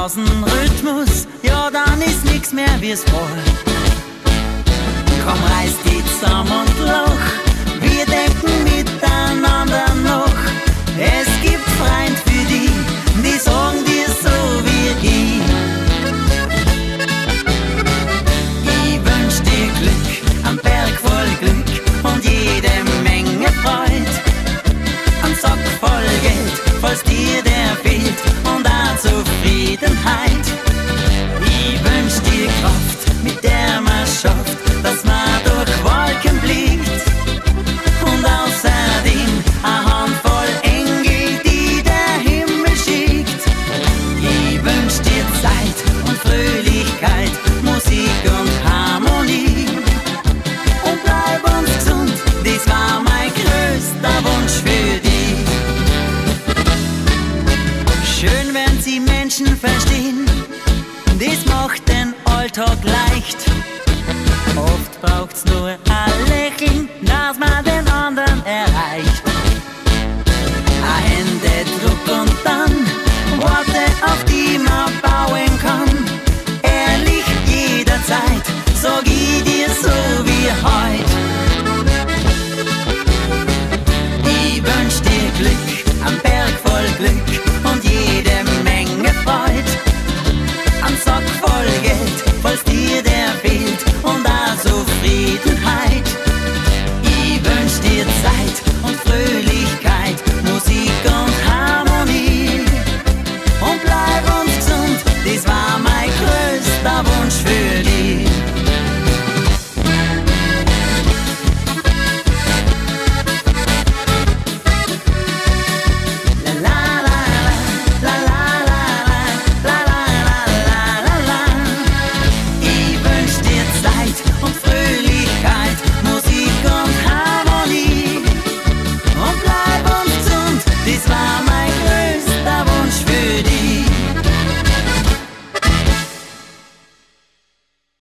außen Rhythmus, ja dann ist nix mehr wie's war. Komm, reiß die zusammen und lach, wir denken miteinander noch. Es gibt Freund für die, die sagen dir so wie ich. Ich wünsch dir Glück, am Berg voll Glück und jede Menge Freud. Ein Sack voll Geld, falls dir der fehlt, und auch Zufriedenheit. Ich wünsch dir Kraft, mit der man schafft, dass man durch Wolken blickt. Und außerdem eine Handvoll Engel, die der Himmel schickt. Ich wünsch dir Zeit und Fröhlichkeit, Musik und Harmonie. Und bleib uns gesund, das war mein größter Wunsch für dich. Schön, wenn sie Menschen verstehen, das macht den Alltag leicht. Oft braucht's nur ein Lächeln, dass man den anderen erreicht. Ein Händedruck und dann Worte, auf die man bauen kann. Ehrlich jederzeit, sag ich dir so wie heut. Ich wünsch dir Glück am Berg